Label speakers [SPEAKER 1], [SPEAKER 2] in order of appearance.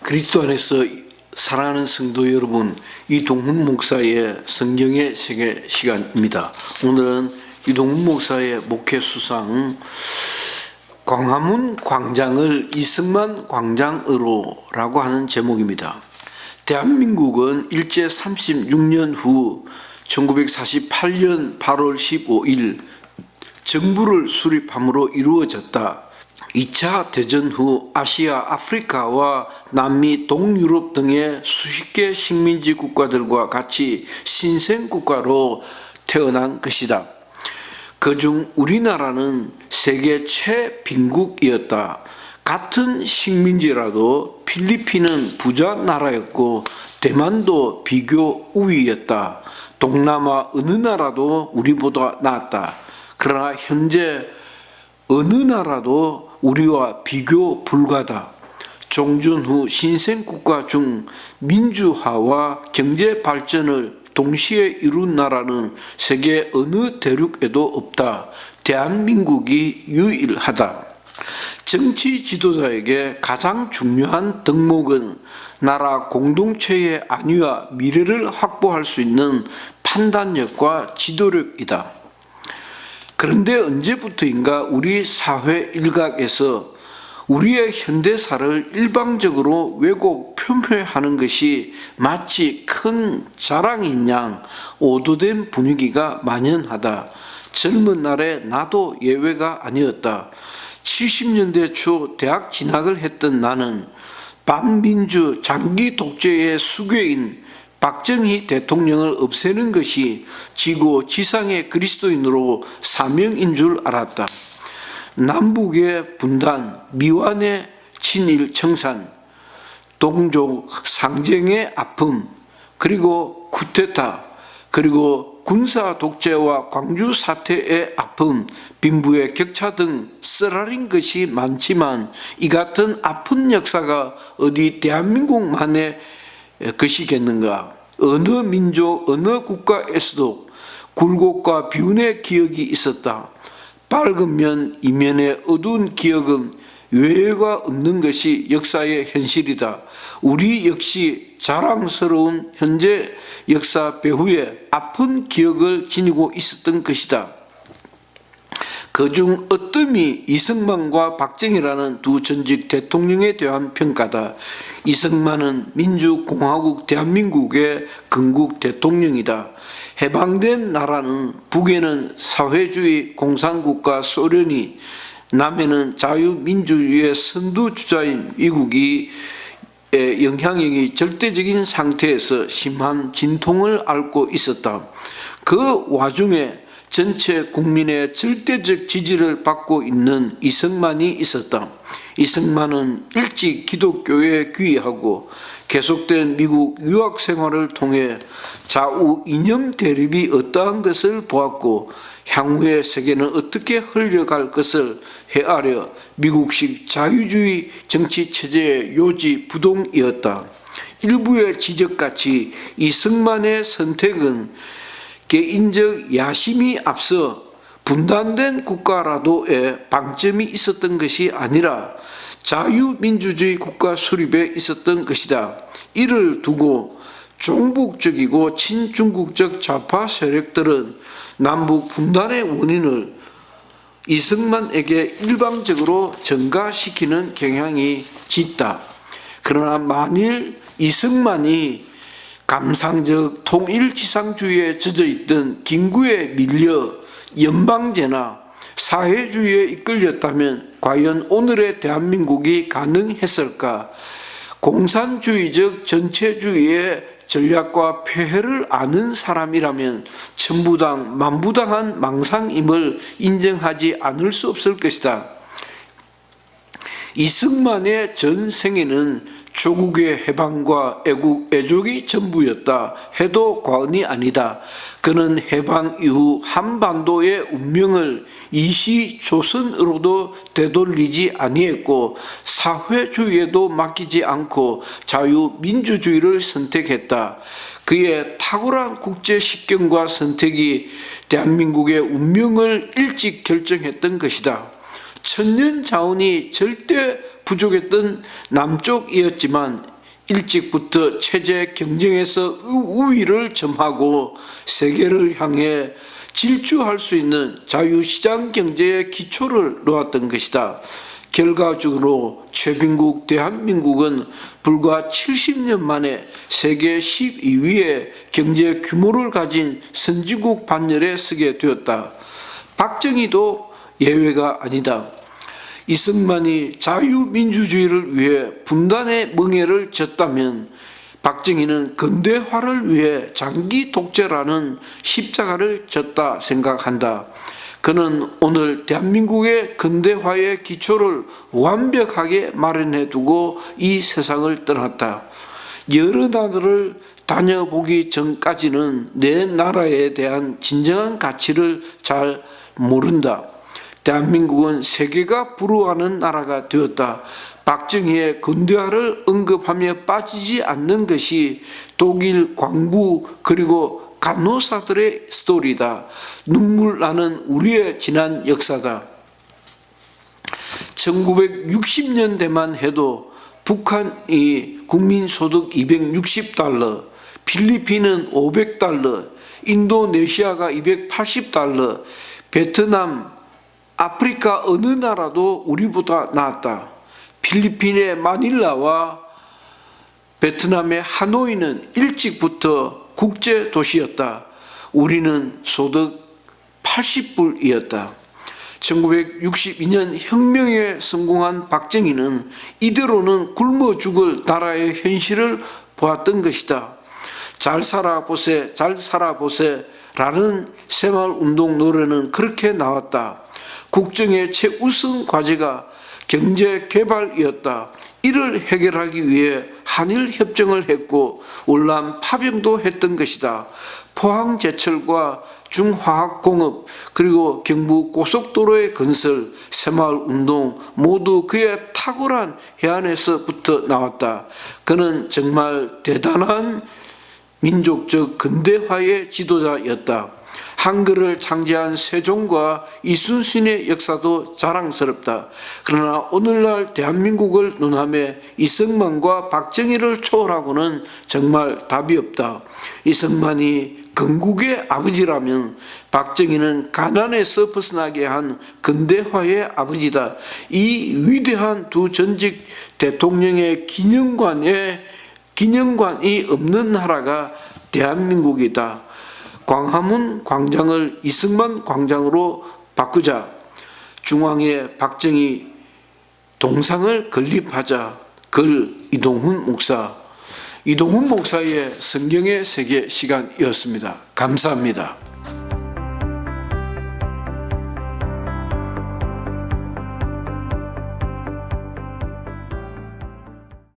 [SPEAKER 1] 그리스도 안에서 사랑하는 성도 여러분, 이동훈 목사의 성경의 세계 시간입니다. 오늘은 이동훈 목사의 목회 수상 광화문 광장을 이승만 광장으로 라고 하는 제목입니다. 대한민국은 일제 36년 후 1948년 8월 15일 정부를 수립함으로 이루어졌다. 2차 대전 후 아시아, 아프리카와 남미, 동유럽 등의 수십 개 식민지 국가들과 같이 신생국가로 태어난 것이다. 그중 우리나라는 세계 최빈국이었다. 같은 식민지라도 필리핀은 부자 나라였고 대만도 비교 우위였다. 동남아 어느 나라도 우리보다 나았다. 그러나 현재 어느 나라도 우리와 비교 불가다. 종전 후 신생국가 중 민주화와 경제 발전을 동시에 이룬 나라는 세계 어느 대륙에도 없다. 대한민국이 유일하다. 정치 지도자에게 가장 중요한 덕목은 나라 공동체의 안위와 미래를 확보할 수 있는 판단력과 지도력이다. 그런데 언제부터인가 우리 사회 일각에서 우리의 현대사를 일방적으로 왜곡 폄훼하는 것이 마치 큰 자랑인 양 오도된 분위기가 만연하다. 젊은 날에 나도 예외가 아니었다. 70년대 초 대학 진학을 했던 나는 반민주 장기 독재의 수괴인 박정희 대통령을 없애는 것이 지구 지상의 그리스도인으로 사명인 줄 알았다. 남북의 분단, 미완의 친일 청산, 동족 상쟁의 아픔, 그리고 쿠데타, 그리고 군사 독재와 광주 사태의 아픔, 빈부의 격차 등 쓰라린 것이 많지만 이 같은 아픈 역사가 어디 대한민국만의 것이겠는가? 어느 민족, 어느 국가에서도 굴곡과 비운의 기억이 있었다. 밝은 면 이면의 어두운 기억은 외회가 없는 것이 역사의 현실이다. 우리 역시 자랑스러운 현재 역사 배후에 아픈 기억을 지니고 있었던 것이다. 그중 어뜸이 이승만과 박정희라는 두 전직 대통령에 대한 평가다. 이승만은 민주공화국 대한민국의 건국 대통령이다. 해방된 나라는 북에는 사회주의 공산국가 소련이, 남에는 자유민주주의의 선두주자인 미국이 영향력이 절대적인 상태에서 심한 진통을 앓고 있었다. 그 와중에 전체 국민의 절대적 지지를 받고 있는 이승만이 있었다. 이승만은 일찍 기독교에 귀의하고 계속된 미국 유학 생활을 통해 좌우 이념 대립이 어떠한 것을 보았고 향후의 세계는 어떻게 흘러갈 것을 헤아려 미국식 자유주의 정치 체제의 요지 부동이었다. 일부의 지적같이 이승만의 선택은 개인적 야심이 앞서 분단된 국가라도의 방점이 있었던 것이 아니라 자유민주주의 국가 수립에 있었던 것이다. 이를 두고 종북적이고 친중국적 좌파 세력들은 남북 분단의 원인을 이승만에게 일방적으로 전가시키는 경향이 짙다. 그러나 만일 이승만이 감상적 통일지상주의에 젖어있던 김구에 밀려 연방제나 사회주의에 이끌렸다면 과연 오늘의 대한민국이 가능했을까? 공산주의적 전체주의의 전략과 폐해를 아는 사람이라면 천부당, 만부당한 망상임을 인정하지 않을 수 없을 것이다. 이승만의 전 생애는 조국의 해방과 애족이 전부였다 해도 과언이 아니다. 그는 해방 이후 한반도의 운명을 이시조선으로도 되돌리지 아니했고 사회주의에도 맡기지 않고 자유민주주의를 선택했다. 그의 탁월한 국제식견과 선택이 대한민국의 운명을 일찍 결정했던 것이다. 천년 자원이 절대 부족했던 남쪽이었지만 일찍부터 체제 경쟁에서 우위를 점하고 세계를 향해 질주할 수 있는 자유시장 경제의 기초를 놓았던 것이다. 결과적으로 최빈국 대한민국은 불과 70년 만에 세계 12위의 경제 규모를 가진 선진국 반열에 서게 되었다. 박정희도 예외가 아니다. 이승만이 자유민주주의를 위해 분단의 멍에를 졌다면 박정희는 근대화를 위해 장기 독재라는 십자가를 졌다 생각한다. 그는 오늘 대한민국의 근대화의 기초를 완벽하게 마련해 두고 이 세상을 떠났다. 여러 나라를 다녀보기 전까지는 내 나라에 대한 진정한 가치를 잘 모른다. 대한민국은 세계가 부러워하는 나라가 되었다. 박정희의 근대화를 언급하며 빠지지 않는 것이 독일 광부 그리고 간호사들의 스토리다. 눈물 나는 우리의 지난 역사다. 1960년대만 해도 북한이 국민소득 260달러, 필리핀은 500달러, 인도네시아가 280달러, 베트남, 아프리카 어느 나라도 우리보다 나았다. 필리핀의 마닐라와 베트남의 하노이는 일찍부터 국제 도시였다. 우리는 소득 80불이었다. 1962년 혁명에 성공한 박정희는 이대로는 굶어 죽을 나라의 현실을 보았던 것이다. 잘 살아보세, 잘 살아보세 라는 새마을운동 노래는 그렇게 나왔다. 국정의 최우선 과제가 경제개발이었다. 이를 해결하기 위해 한일협정을 했고 월남 파병도 했던 것이다. 포항제철과 중화학공업 그리고 경부 고속도로의 건설, 새마을운동 모두 그의 탁월한 해안에서부터 나왔다. 그는 정말 대단한 민족적 근대화의 지도자였다. 한글을 창제한 세종과 이순신의 역사도 자랑스럽다. 그러나 오늘날 대한민국을 논함에 이승만과 박정희를 초월하고는 정말 답이 없다. 이승만이 건국의 아버지라면 박정희는 가난에서 벗어나게 한 근대화의 아버지다. 이 위대한 두 전직 대통령의 기념관이 없는 나라가 대한민국이다. 광화문 광장을 이승만 광장으로 바꾸자. 중앙에 박정희 동상을 건립하자. 글 이동훈 목사. 이동훈 목사의 성경의 세계 시간이었습니다. 감사합니다.